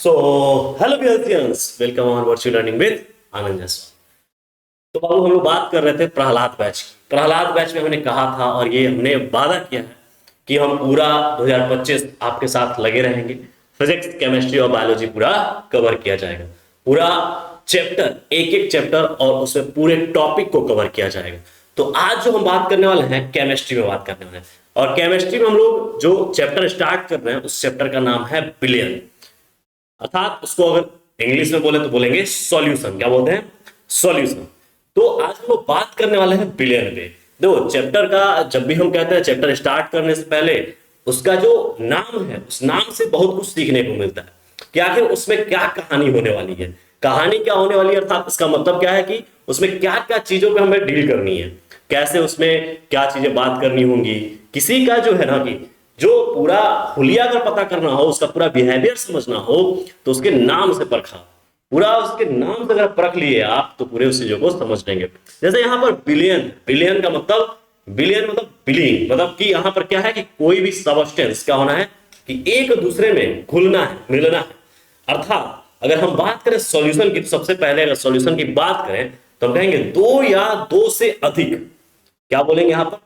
सो hello विद्यार्थियंस, welcome on virtual learning with Anand Jaiswal. तो बाबू हम लोग बात कर रहे थे प्रहलाद बैच की। प्रहलाद बैच में हमने कहा था और ये हमने वादा किया है कि हम पूरा 2025 आपके साथ लगे रहेंगे। फिजिक्स, केमिस्ट्री और बायोलॉजी पूरा कवर किया जाएगा। पूरा चैप्टर, एक एक चैप्टर और उसमें पूरे टॉपिक को कवर किया जाएगा। तो आज जो हम बात करने वाले हैं केमिस्ट्री में बात करने वाले हैं, और केमिस्ट्री में हम लोग जो चैप्टर स्टार्ट कर रहे हैं उस चैप्टर का नाम है बिलियन, अर्थात उसको अगर इंग्लिश में बोले तो बोलेंगे सॉल्यूशन। क्या बोलते हैं? सॉल्यूशन। तो आज हम लोग बात करने वाले हैं बिलियन पे। देखो, चैप्टर का जब भी हम कहते हैं चैप्टर स्टार्ट करने से पहले उसका जो नाम है उस नाम से बहुत कुछ सीखने को मिलता है कि आखिर उसमें क्या कहानी होने वाली है। कहानी क्या होने वाली है अर्थात इसका मतलब क्या है कि उसमें क्या क्या चीजों पे हमें डील करनी है, कैसे उसमें क्या चीजें बात करनी होंगी। किसी का जो है ना कि जो पूरा हुलिया अगर पता करना हो, उसका पूरा बिहेवियर समझना हो तो उसके नाम से परखा, पूरा उसके नाम से अगर परख लिए आप तो पूरे उस चीजों को समझ लेंगे। जैसे यहाँ पर बिलियन, बिलियन का मतलब, बिलियन मतलब बिलिंग, मतलब कि यहाँ पर क्या है कि कोई भी सबस्टेंस क्या होना है कि एक दूसरे में घुलना है, मिलना है। अर्थात अगर हम बात करें सॉल्यूशन की, तो सबसे पहले अगर सॉल्यूशन की बात करें तो हम कहेंगे दो या दो से अधिक, क्या बोलेंगे यहां पर,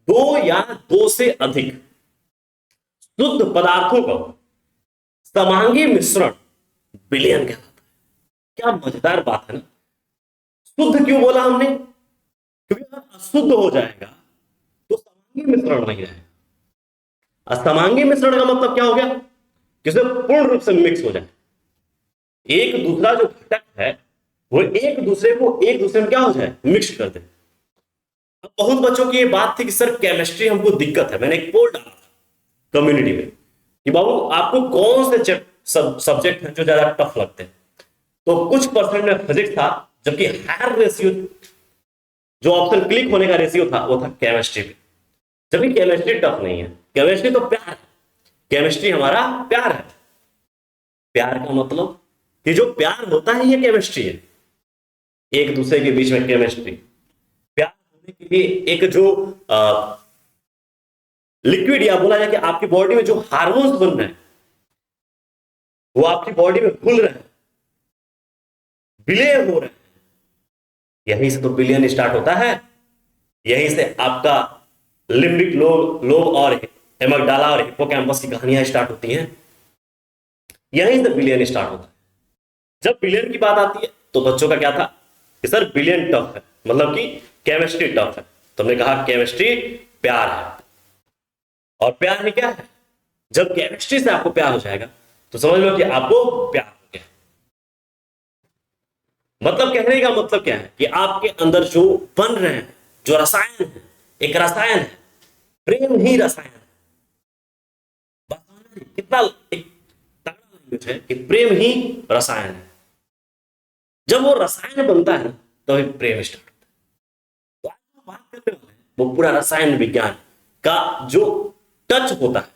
दो या दो से अधिक शुद्ध पदार्थों का समांगी मिश्रण बिलियन कहलाता है। क्या मजेदार बात है ना। शुद्ध क्यों बोला हमने? क्योंकि अगर अशुद्ध हो जाएगा तो समांगी मिश्रण नहीं रहेगा। असमांगी मिश्रण का मतलब क्या हो गया कि उसमें पूर्ण रूप से मिक्स हो जाए। एक दूसरा जो घटक है वो एक दूसरे को एक दूसरे में क्या हो जाए, मिक्स कर दे। अब बहुत बच्चों की ये बात थी कि सर केमिस्ट्री हमको दिक्कत है। मैंने एक पोल डाला था कम्युनिटी में कि बाबू आपको कौन से सब्जेक्ट हैं जो ज्यादा टफ लगते हैं। तो कुछ परसेंट में फिजिक्स था, जबकि हायर रेशियो जो ऑप्शन क्लिक होने का रेशियो था वो था केमिस्ट्री पे। जबकि केमिस्ट्री टफ नहीं है, केमिस्ट्री तो प्यार है। केमिस्ट्री हमारा प्यार है। प्यार का मतलब कि जो प्यार होता है ये केमिस्ट्री है। एक दूसरे के बीच में केमिस्ट्री, प्यार होने के लिए एक जो लिक्विड या बोला जाए कि आपकी बॉडी में जो हार्मोन्स बन रहे हैं वो आपकी बॉडी में घुल रहे हैं, विलय हो रहे हैं। यहीं से तो बिलियन स्टार्ट होता है। यहीं से आपका लिम्बिक लोब और एमिगडाला और हिप्पोकैम्पस की कहानियां स्टार्ट होती हैं। यहीं से बिलियन स्टार्ट होता है। जब बिलियन की बात आती है तो बच्चों का क्या था कि सर बिलियन टफ है, मतलब कि केमिस्ट्री टफ है। तो हमने कहा केमिस्ट्री प्यार है। और प्यार ही क्या है? जब केमिस्ट्री से आपको प्यार हो जाएगा तो समझ लो कि आपको प्यार हो गया। मतलब कहने का मतलब क्या है कि आपके अंदर जो बन रहे हैं, जो रसायन है, एक रसायन है, प्रेम ही रसायन है। कितना एक तगड़ा लैंग्वेज है कि प्रेम ही रसायन है। जब वो रसायन बनता है तो प्रेम स्टार्ट होता है। तो आज हम बात करने वाले हैं वो पूरा रसायन विज्ञान का जो टच होता है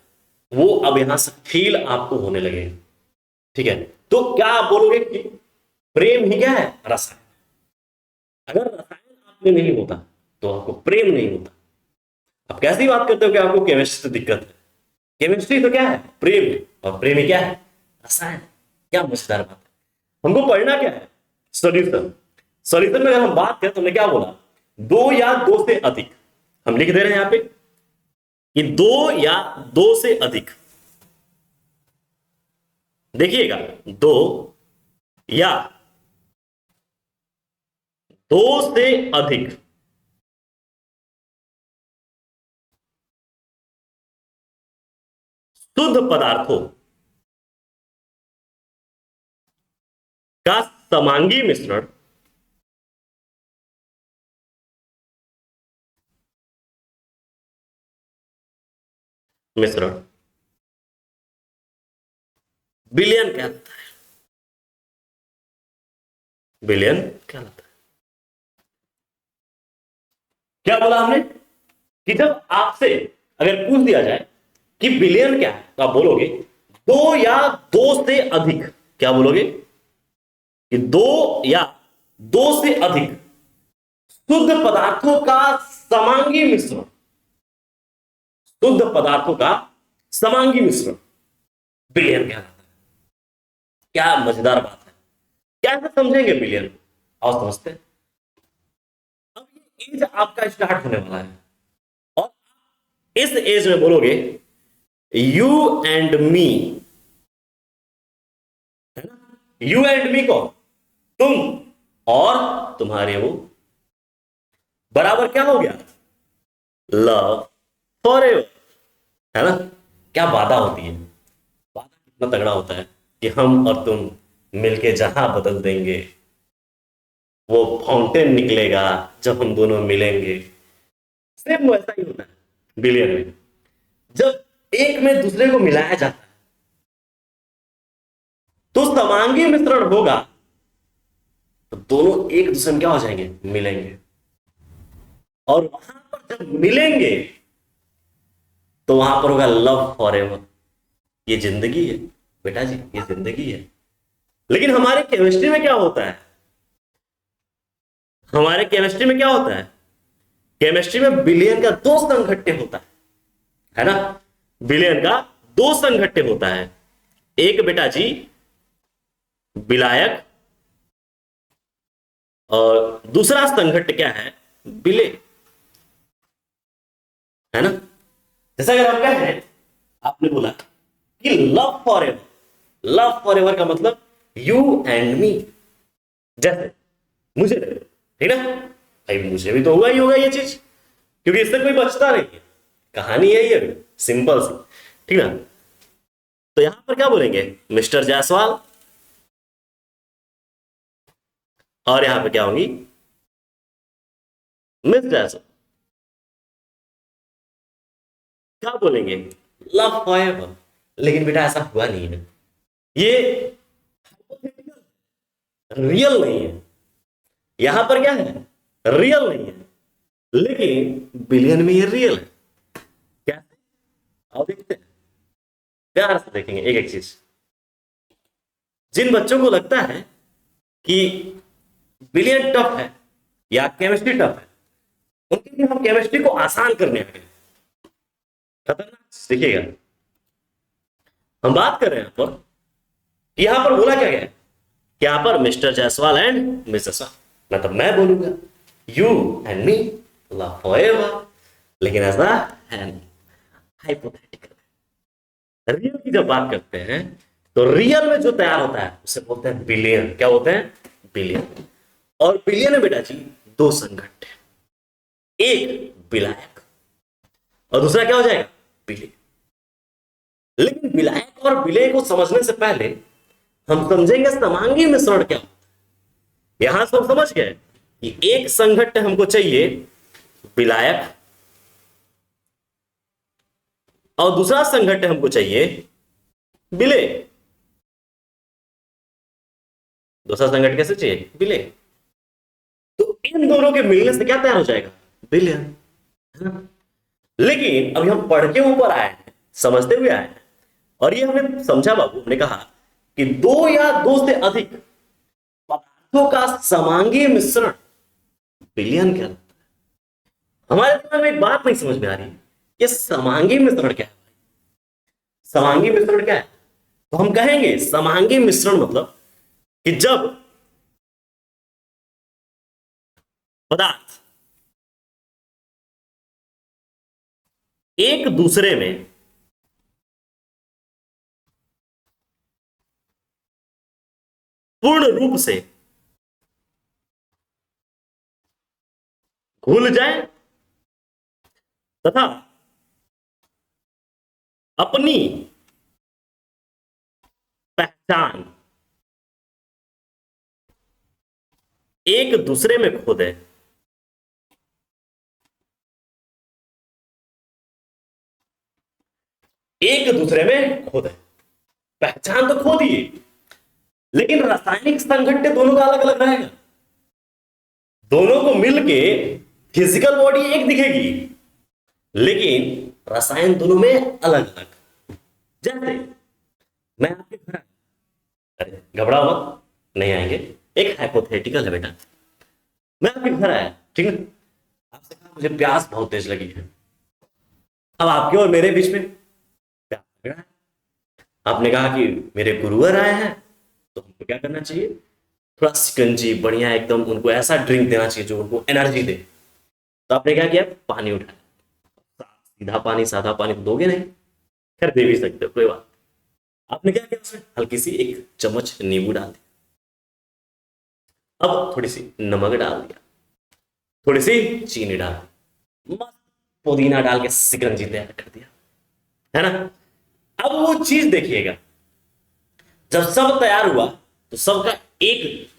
वो अब यहां से फील आपको होने लगेगा। ठीक है, तो क्या आप बोलोगे कि प्रेम ही क्या है? रसायन। अगर रसायन आप में नहीं होता तो आपको प्रेम नहीं होता। आप कैसी बात करते हो कि आपको केमिस्ट्री से दिक्कत है? केमिस्ट्री तो क्या है? प्रेम है। और प्रेम ही क्या है? रसायन। क्या मजेदार बात है। हमको पढ़ना क्या है? सॉल्यूशन। सॉल्यूशन में अगर हम बात करें तो हमने क्या बोला? दो या दो से अधिक। हम लिख दे रहे हैं यहां पे कि दो या दो से अधिक। देखिएगा, दो या दो से अधिक शुद्ध पदार्थों का समांगी मिश्रण मिश्रण बिलियन कहलाता है। बिलियन कहलाता है। क्या बोला हमने कि जब आपसे अगर पूछ दिया जाए कि बिलियन क्या है तो आप बोलोगे दो या दो से अधिक। क्या बोलोगे? कि दो या दो से अधिक शुद्ध पदार्थों का समांगी मिश्रण। शुद्ध पदार्थों का समांगी मिश्रण बिलियन कहलाता है। क्या मजेदार बात है, कैसे समझेंगे बिलियन, आओ समझते हैं। अब ये एज आपका स्टार्ट होने वाला है और इस एज में बोलोगे यू एंड मी, है ना, यू एंड मी कौन, तुम और तुम्हारे वो, बराबर क्या हो गया, लव फॉरएवर, है ना। क्या वादा होती है, वादा कितना तगड़ा होता है कि हम और तुम मिलके जहां बदल देंगे, वो फाउंटेन निकलेगा जब हम दोनों मिलेंगे। सेम वैसा ही होता है बिलियन में, जब एक में दूसरे को मिलाया जाता है तो समांगी मिश्रण होगा, तो दोनों एक दूसरे में क्या हो जाएंगे, मिलेंगे। और वहां पर जब मिलेंगे तो वहां पर होगा लव फॉरएवर, ये जिंदगी है बेटा जी, ये जिंदगी है। लेकिन हमारे केमिस्ट्री में क्या होता है, हमारे केमिस्ट्री में क्या होता है, केमिस्ट्री में बिलियन का दो संघट्य होता है ना, बिलियन का दो संघट्य होता है, एक बेटा जी विलायक और दूसरा संघट्य क्या है, विलेय, है ना। जैसा अगर हम कहें, आपने बोला कि लव फॉरएवर, लव फॉरएवर का मतलब यू एंड मी, जैसे मुझे, ठीक ना भाई, मुझे भी तो होगा ही होगा ये चीज, क्योंकि इससे कोई बचता नहीं है, कहानी है ये सिंपल सी, ठीक ना। तो यहां पर क्या बोलेंगे, मिस्टर जायसवाल, और यहां पे क्या होंगी, मिस जायसवाल। क्या बोलेंगे, लव फॉरएवर। लेकिन बेटा ऐसा हुआ नहीं है, ये रियल नहीं है, यहां पर क्या है, रियल नहीं है, लेकिन बिलियन में ये रियल है। क्या, आओ देखते हैं, प्यार से देखेंगे एक एक चीज। जिन बच्चों को लगता है कि बिलियन टफ है या केमिस्ट्री टफ है, उनके लिए हम केमिस्ट्री को आसान करने आगे, खतरनाक देखिएगा। हम बात कर रहे हैं यहां पर बोला क्या गया है, यहां पर mister Jaiswal and miss Jaiswal, मतलब मैं बोलूंगा you and me love forever, लेकिन ऐसा है नहीं, हाइपोथेटिकल। रियल की जब बात करते हैं तो रियल में जो तैयार होता है उसे बोलते हैं बिलियन, क्या बोलते हैं, बिलियन। और बिलियन में बेटा जी दो संघट्य, एक विलायक और दूसरा क्या हो जाएगा, विलेय। लेकिन विलायक और विलेय को समझने से पहले हम समझेंगे समांगी मिश्रण क्या होता है। यहां से हम समझ गए कि एक संघट्य हमको चाहिए विलायक और दूसरा संघट्य हमको चाहिए विलेय। दूसरा संघट्य कैसे चाहिए, विलेय। तो इन दोनों के मिलने से क्या तैयार हो जाएगा, बिलियन। लेकिन अभी हम पढ़ के ऊपर आए हैं, समझते हुए आए हैं, और ये हमने समझा बाबू, हमने कहा कि दो या दो से अधिक पदार्थों का समांगी मिश्रण बिलियन कहलाता है। हमारे दिमाग में एक बात नहीं समझ में आ रही, ये समांगी मिश्रण क्या है, समांगी मिश्रण क्या है। तो हम कहेंगे समांगी मिश्रण मतलब कि जब पदार्थ एक दूसरे में पूर्ण रूप से घुल जाए तथा अपनी पहचान एक दूसरे में खो दे, एक दूसरे में खो दे, पहचान तो खो दिए, लेकिन रासायनिक संघट्य दोनों का अलग अलग रहेगा। दोनों को मिलके फिजिकल बॉडी एक दिखेगी, लेकिन रसायन दोनों में अलग अलग। जैसे मैं आपके घर, अरे घबराओ मत, नहीं आएंगे, एक हाइपोथेटिकल है बेटा। मैं आपके घर आया, ठीक है, आपसे कहा मुझे प्यास बहुत तेज लगी है। अब आपके और मेरे बीच में प्यास लग रहा है, आपने कहा कि मेरे गुरुवर आए हैं तो हमको क्या करना चाहिए, थोड़ा सिकंजी बढ़िया एकदम उनको ऐसा ड्रिंक देना चाहिए जो उनको एनर्जी दे। तो आपने क्या किया, पानी उठाया, सीधा पानी सादा पानी तो दोगे नहीं, खैर दे भी सकते हो कोई बात। आपने क्या किया, उसमें हल्की सी एक चम्मच नींबू डाल दिया, अब थोड़ी सी नमक डाल दिया, थोड़ी सी चीनी डाल दी, मस्त पुदीना डाल के सिकंजी तैयार कर दिया, है ना। अब वो चीज देखिएगा, जब सब तैयार हुआ तो सबका एक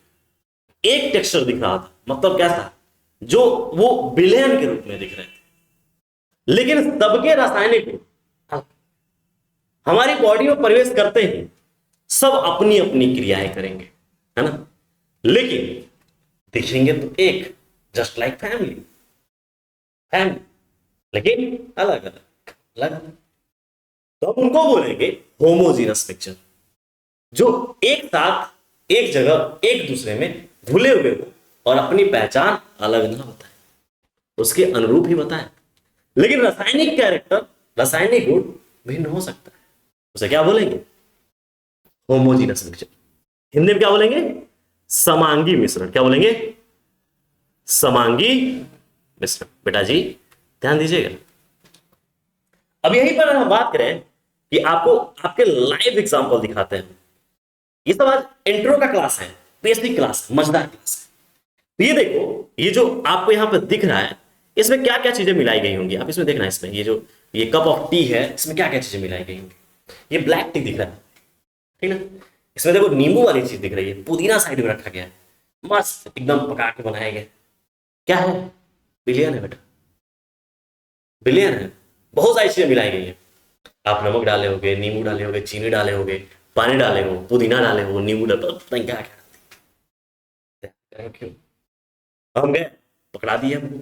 एक टेक्सचर दिख रहा था, मतलब कैसा, जो वो विलेन के रूप में दिख रहे थे, लेकिन सबके रासायनिक गुण हमारी बॉडी में प्रवेश करते ही सब अपनी अपनी क्रियाएं करेंगे, है ना, लेकिन दिखेंगे तो एक, जस्ट लाइक फैमिली, फैमिली लेकिन अलग अलग, अलग अलग। तो हम उनको बोलेंगे होमोजीनस पिक्चर, जो एक साथ एक जगह एक दूसरे में घुले हुए हो और अपनी पहचान अलग ना बताए, उसके अनुरूप ही बताए, लेकिन रासायनिक कैरेक्टर, रासायनिक गुण भिन्न हो सकता है, उसे क्या बोलेंगे, होमोजीनस मिक्सचर। हिंदी में क्या बोलेंगे, समांगी मिश्रण। क्या बोलेंगे, समांगी मिश्रण। बेटा जी ध्यान दीजिएगा, अब यहीं पर हम बात करें कि आपको आपके लाइव एग्जांपल दिखाते हैं। ये सब आज इंट्रो का क्लास है, बेसिक क्लास, मजेदार क्लास है। तो ये देखो, ये जो आपको यहां पर दिख रहा है, इसमें क्या क्या चीजें मिलाई गई होंगी, आप इसमें देखना, इसमें ये जो ये कप ऑफ टी है, इसमें क्या क्या चीजें मिलाई गई होंगी। ये ब्लैक टी दिख रहा है, ठीक ना, इसमें देखो नींबू वाली चीज दिख रही है, पुदीना साइड में रखा गया है, मस्त एकदम पका के बनाया गया। क्या है, बिलियन है बेटा, बिलियन है, बहुत सारी चीजें मिलाई गई है। आप नमक डाले होगे, नींबू डाले होगे, चीनी डाले होगे, पानी डाले हो, पुदीना डाले हो, नींबू डाले, पता नहीं क्या क्या क्यों। हम गए, पकड़ा दिए हमको,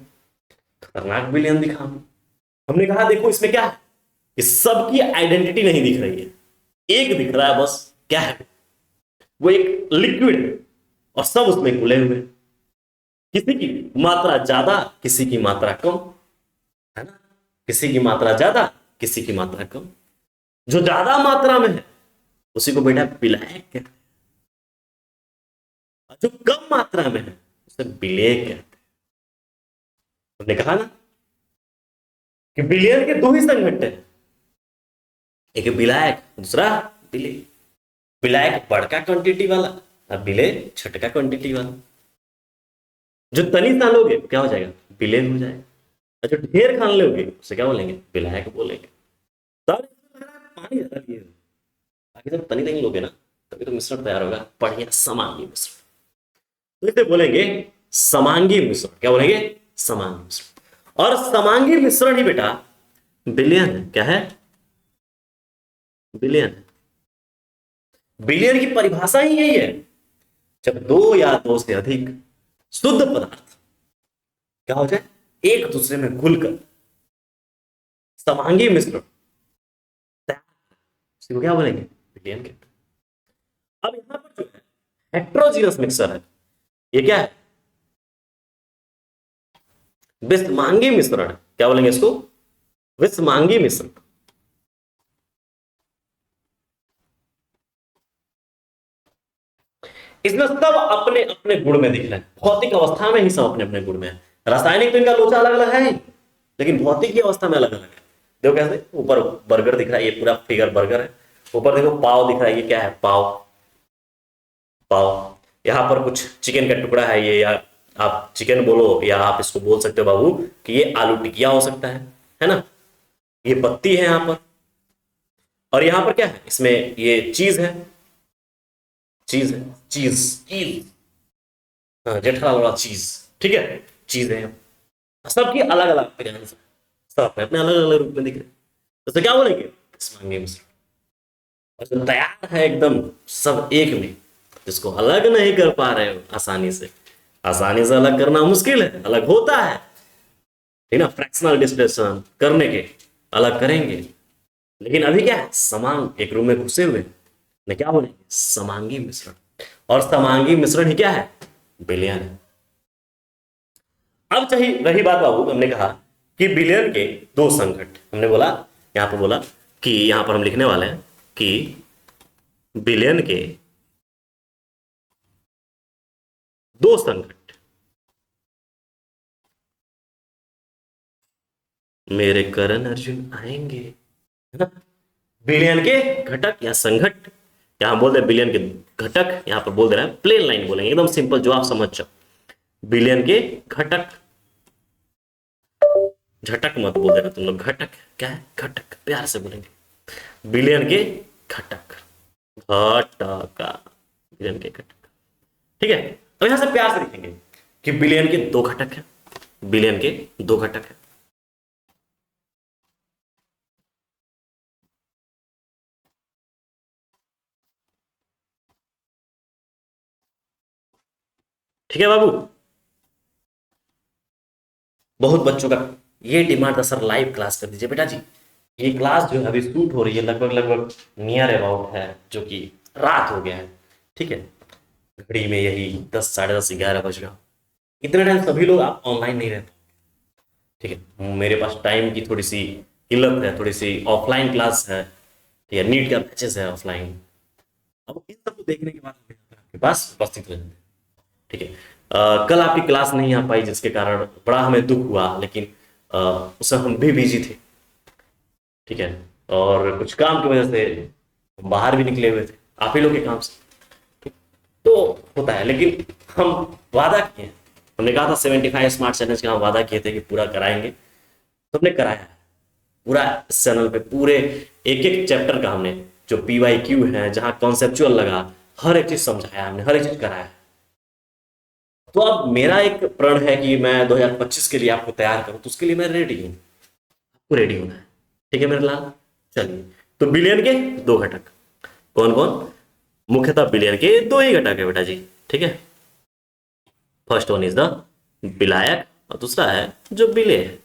खतरनाक विलेन दिखा हमने कहा देखो इसमें क्या है, इस सबकी आइडेंटिटी नहीं दिख रही है, एक दिख रहा है बस, क्या है वो, एक लिक्विड है और सब उसमें घुले हुए, किसी की मात्रा ज्यादा, किसी की मात्रा कम, है ना, किसी की मात्रा ज्यादा, किसी की मात्रा कम। जो ज्यादा मात्रा में है उसी को बेटा विलायक कहते हैं, और जो कम मात्रा में है उसे विलेय कहते हैं। हमने कहा ना कि विलेय के दो ही संघटन हैं, एक विलायक, दूसरा विलेय। विलायक बड़का क्वांटिटी वाला और विलेय छोटका क्वांटिटी वाला। जो तनी सा लोगे क्या हो जाएगा, विलेय हो जाएगा, और जो ढेर खान लोगे उसे क्या बोलेंगे, विलायक बोलेंगे। तब पानी ज्यादा लिए, बाकी जब तनी तनी लोगे ना तभी तो मिश्रण तैयार होगा, बढ़िया समांगी मिश्रण, तो इसे बोलेंगे समांगी मिश्रण। क्या बोलेंगे, समांगी मिश्रण। और समांगी मिश्रण ही बेटा विलयन है। क्या है, विलयन है। विलयन की परिभाषा ही यही है, जब दो या दो से अधिक शुद्ध पदार्थ क्या हो जाए, एक दूसरे में घुलकर समांगी मिश्रण, इसको क्या बोलेंगे, विलयन के। अब यहां पर जो है हेट्रोजीनस मिक्सर है, ये क्या है, विषमांगी मिश्रण। क्या बोलेंगे इसको, विषमांगी मिश्रण। इसमें सब अपने अपने गुण में दिख रहे हैं, भौतिक अवस्था में ही सब अपने अपने गुण में है। रासायनिक तो इनका लोचा अलग अलग है ही, लेकिन भौतिक की अवस्था में अलग अलग है। देखो कैसे, ऊपर बर्गर दिख रहा है, ये पूरा फिगर बर्गर है। ऊपर देखो पाव दिख रहा है, ये क्या है, पाव, पाव। यहाँ पर कुछ चिकन का टुकड़ा है ये, या आप चिकन बोलो या आप इसको बोल सकते हो बाबू कि ये आलू टिकिया हो सकता है ना। ये पत्ती है यहाँ पर, और यहाँ पर क्या है, इसमें ये चीज है, चीज है, चीज, चीज, हाँ जेठालाल वाला चीज, ठीक है, चीज है। सबकी अलग अलग अपीयरेंस है, सब अपने अपने अलग अलग रूप में दिख रहे, तो क्या बोलेंगे, विषमांगी मिश्रण। और जो तैयार है एकदम सब एक में, जिसको अलग नहीं कर पा रहे हो आसानी से, आसानी से अलग करना मुश्किल है, अलग होता है, ठीक ना, फ्रैक्शनल डिस्टिलेशन करने के अलग करेंगे, लेकिन अभी क्या है, समान एक रूम में घुसे हुए ने क्या बोलेंगे, समांगी मिश्रण। और समांगी मिश्रण ही क्या है, विलयन है। अब चाहिए रही बात बाबू, हमने कहा कि विलयन के दो संघट, हमने बोला यहां पर, बोला कि यहां पर हम लिखने वाले हैं कि विलयन के दो संघट मेरे करण अर्जुन आएंगे, है ना। बिलियन के घटक या संघट, यहां बोल रहे बिलियन के घटक, यहां पर बोल दे रहा है प्लेन लाइन बोलेंगे, एकदम सिंपल जो आप समझ जाओ। बिलियन के घटक, झटक मत बोल देना तुम लोग, घटक क्या है, घटक प्यार से बोलेंगे। बिलियन के घटक, घटका, बिलियन के घटक, ठीक है। अब यहां से प्यार से लिखेंगे कि बिलियन के दो घटक है, बिलियन के दो घटक है। ठीक है बाबू, बहुत बच्चों का ये डिमांड था सर लाइव क्लास कर दीजिए बेटा जी। ये क्लास जो है अभी शूट हो रही है, लगभग लगभग नियर अबाउट है, जो कि रात हो गया है, ठीक है। घड़ी में यही 10, साढ़े 10, 11 बज रहा, इतने टाइम सभी लोग आप ऑनलाइन नहीं रहते, ठीक है। मेरे पास टाइम की थोड़ी सी किल्लत है, थोड़ी सी ऑफलाइन क्लास है, ठीक है, नीट का बैचेस है ऑफलाइन। अब इन सबको देखने के बाद हम आपके पास उपस्थित हो जाते हैं, ठीक है। कल आपकी क्लास नहीं आ पाई जिसके कारण बड़ा हमें दुख हुआ, लेकिन उस समय हम भी बिजी थे, ठीक है। और कुछ काम की वजह से हम बाहर भी निकले हुए थे आप ही लोग के काम से, ठीक। तो होता है, लेकिन हम वादा किए, हमने कहा था 75 स्मार्ट चैलेंज का हम वादा किए थे कि पूरा कराएंगे, तो हमने कराया है पूरा। इस चैनल पे पूरे एक एक चैप्टर का हमने, जो PYQ है, जहां कॉन्सेप्चुअल लगा, हर एक चीज समझाया हमने, हर एक चीज कराया। तो अब मेरा एक प्रण है कि मैं 2025 के लिए आपको तैयार करूं, तो उसके लिए मैं रेडी हूं, आपको रेडी होना है, ठीक है मेरे लाल। चलिए, तो बिलियन के दो घटक कौन कौन, मुख्यतः बिलियन के दो ही घटक है बेटा जी, ठीक है। फर्स्ट वन इज द विलायक और दूसरा है जो विलेय है,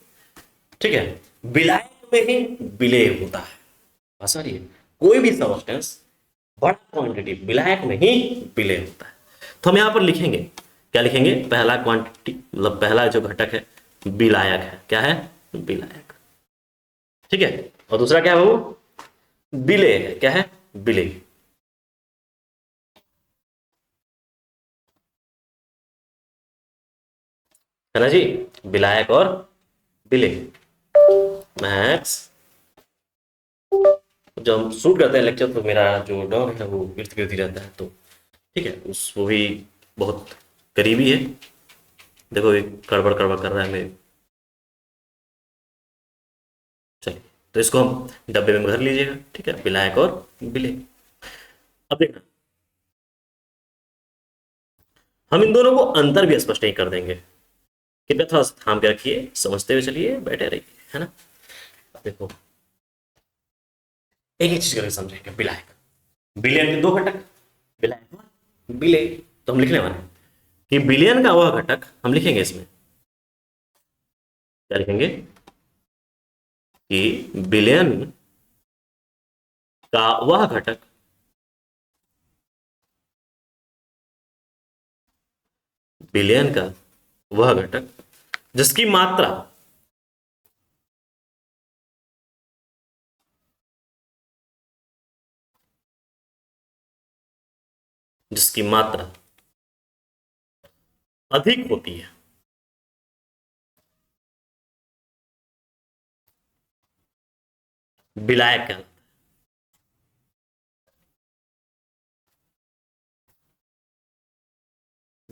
ठीक है। विलायक में ही विलेय होता है, बस ये कोई भी सब्सटेंस बड़ा क्वांटिटी विलायक में ही विलेय होता है। तो हम यहां पर लिखेंगे, क्या लिखेंगे, पहला क्वांटिटी मतलब पहला जो घटक है विलायक है, क्या है, विलायक, ठीक है। और दूसरा क्या है वो, विलेय है, क्या है, विलेय, है ना जी। विलायक और विलेय, मैथ्स जब हम शूट करते हैं लेक्चर, तो मेरा जो डॉग है वो इर्द गिर्द ही रहता है, तो ठीक है, उस वो भी बहुत करीबी है। देखो ये कड़बड़ कड़बड़ कर रहा है मेरे, चलिए, तो इसको हम डब्बे में भर लीजिएगा, ठीक है, विलायक और विलेय। अब देखना, हम इन दोनों को अंतर भी स्पष्ट नहीं कर देंगे, कृपया थोड़ा सा थाम के रखिए, समझते हुए चलिए, बैठे रहिए, है ना। अब देखो, एक एक चीज करके समझेंगे। विलायक, बिलियन के दो घटक, विलायक और विलेय, तो हम लिखने वाले हैं कि बिलियन का वह घटक, हम लिखेंगे इसमें, क्या लिखेंगे, कि बिलियन का वह घटक बिलियन का वह घटक जिसकी मात्रा जिसकी मात्रा अधिक होती है, विलायक कहलाता है।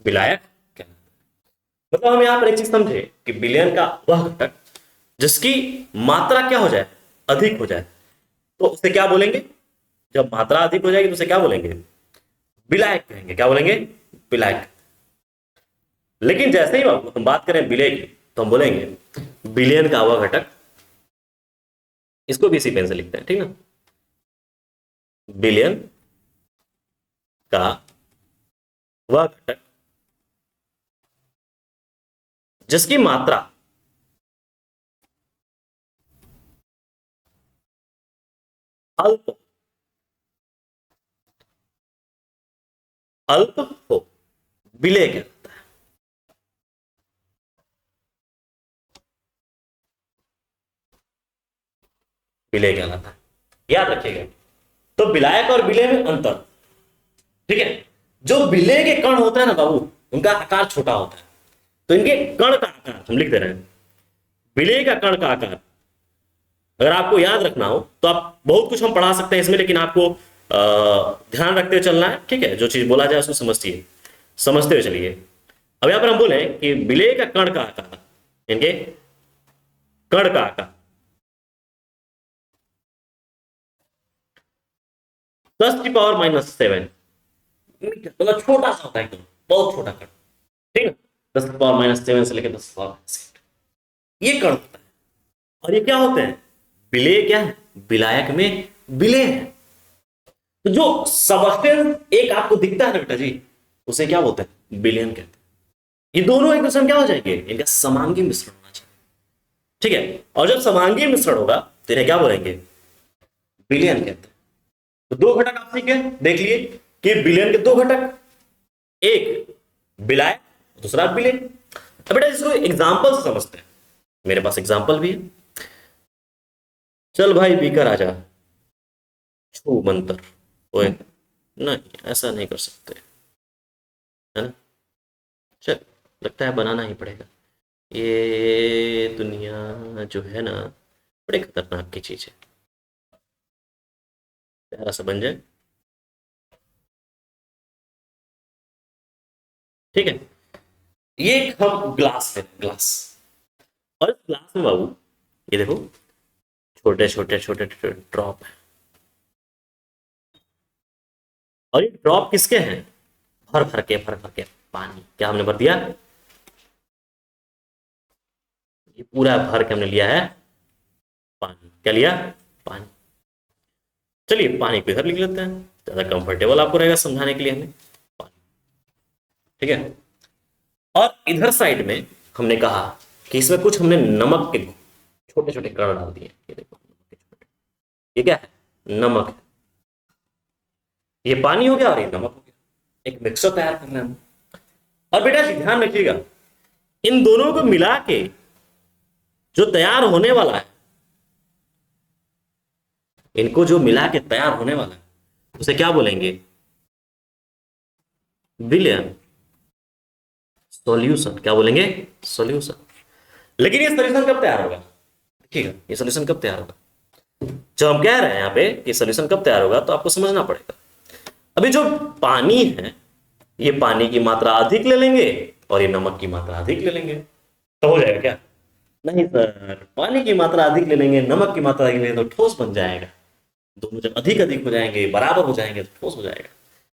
विलायक कहलाता है, मतलब हम यहां पर एक चीज समझे कि बिलियन का वह घटक जिसकी मात्रा क्या हो जाए, अधिक हो जाए, तो उसे क्या बोलेंगे, जब मात्रा अधिक हो जाएगी तो उसे क्या बोलेंगे, विलायक कहेंगे, क्या बोलेंगे, विलायक। लेकिन जैसे ही हम बात करें विलेय की, तो हम बोलेंगे बिलियन का वह घटक, इसको भी इसी पेन से लिखते हैं, ठीक ना, बिलियन का वह घटक जिसकी मात्रा अल्प अल्प हो, विलेय कहलाता है, विलेय कहलाता है, याद रखिएगा। तो विलायक और विलेय में अंतर, ठीक है। जो विलेय के कण होता है ना बाबू, उनका आकार छोटा होता है। तो इनके कण का आकार हम लिख दे रहे हैं, विलेय का कण का आकार अगर आपको याद रखना हो तो आप बहुत कुछ हम पढ़ा सकते हैं इसमें, लेकिन आपको ध्यान रखते हुए चलना है, ठीक है। जो चीज बोला जाए उसको समझते हुए चलिए। अब यहां पर हम बोले कि विलेय का कण का आकार, इनके कण का आकार 10⁻⁻7 मीटर, मतलब छोटा सा होता है एकदम, बहुत छोटा कण, ठीक है। 10⁻⁻7 से लेकर 10⁻⁻⁷ ये कण होता है। और ये क्या होते हैं? विलेय क्या है? विलायक में विलेय है। तो जो सबस्टेंस एक आपको दिखता है ना बेटा जी, उसे क्या बोलते हैं? विलयन कहते हैं। ये दोनों एक दूसरे में क्या हो जाएंगे? इनका समांगी मिश्रण होना चाहिए, ठीक है। और जब समांगी मिश्रण होगा तो इन्हें क्या बोलेंगे? विलयन कहते हैं। तो दो घटक आप सीखे, देख लिए कि विलयन के दो घटक, एक विलायक, दूसरा विलेय। अब बेटा इसको एग्जांपल से समझते हैं, मेरे पास एग्जांपल भी है। चल भाई बीकर आजा, छू मंतर ओए, नहीं ऐसा नहीं कर सकते, है ना। चल लगता है बनाना ही पड़ेगा। ये दुनिया जो है ना, बड़े खतरनाक की चीज है। प्यारा सा बन जाए, ठीक है। ये एक हम ग्लास है, ग्लास, और इस ग्लास में बाबू ये देखो छोटे छोटे छोटे छोटे ड्रॉप है। और ये ड्रॉप किसके हैं? भर भर के पानी, क्या हमने भर दिया? ये पूरा भर के हमने लिया है पानी। क्या लिया? पानी। चलिए पानी को इधर लिख लेते हैं, ज्यादा कंफर्टेबल आपको रहेगा समझाने के लिए हमें। पानी, ठीक है। और इधर साइड में हमने कहा कि इसमें कुछ हमने नमक के छोटे छोटे कण डाल दिए। ये देखो, ये क्या है? नमक है। ये पानी हो गया और ये नमक हो गया, एक मिक्सर तैयार कर रहे हैं हम। और बेटा ध्यान रखिएगा, इन दोनों को मिला के जो तैयार होने वाला है, इनको जो मिला के तैयार होने वाला है, उसे क्या बोलेंगे? विलयन, सॉल्यूशन। क्या बोलेंगे? सॉल्यूशन। लेकिन ये सॉल्यूशन कब तैयार होगा? देखिएगा, ये सॉल्यूशन कब तैयार होगा? जो हम कह रहे हैं यहाँ पे कि सॉल्यूशन कब तैयार होगा, तो आपको समझना पड़ेगा। अभी जो पानी है, ये पानी की मात्रा अधिक ले लेंगे और ये नमक की मात्रा अधिक ले लेंगे, तो हो जाएगा क्या? नहीं सर, पानी की मात्रा अधिक ले लेंगे, नमक की मात्रा अधिक ले लेंगे तो ठोस बन जाएगा। दोनों जब अधिक अधिक हो जाएंगे, बराबर हो जाएंगे तो ठोस हो जाएगा,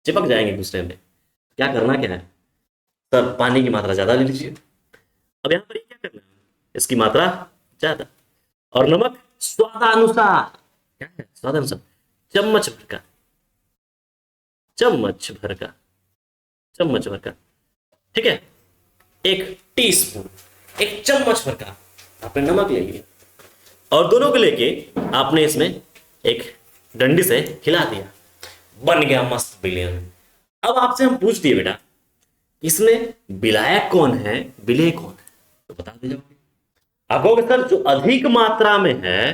चिपक जाएंगे एक दूसरे में। क्या करना क्या है सर? पानी की मात्रा ज्यादा ले लीजिए। अब यहाँ पर क्या करना है? इसकी मात्रा ज्यादा, और नमक स्वादानुसार। क्या है? स्वादानुसार, चम्मच भर का, चम्मच भर का, चम्मच भर का, ठीक है। एक टीस्पून, एक चम्मच भर का आपने नमक ले लिया, और दोनों को लेके आपने इसमें एक डंडी से हिला दिया, बन गया मस्त विलयन। अब आपसे हम पूछ दिए बेटा, इसमें विलायक कौन है, विलेय कौन है, तो बता दीजिए। आप कहोगे सर जो अधिक मात्रा में है,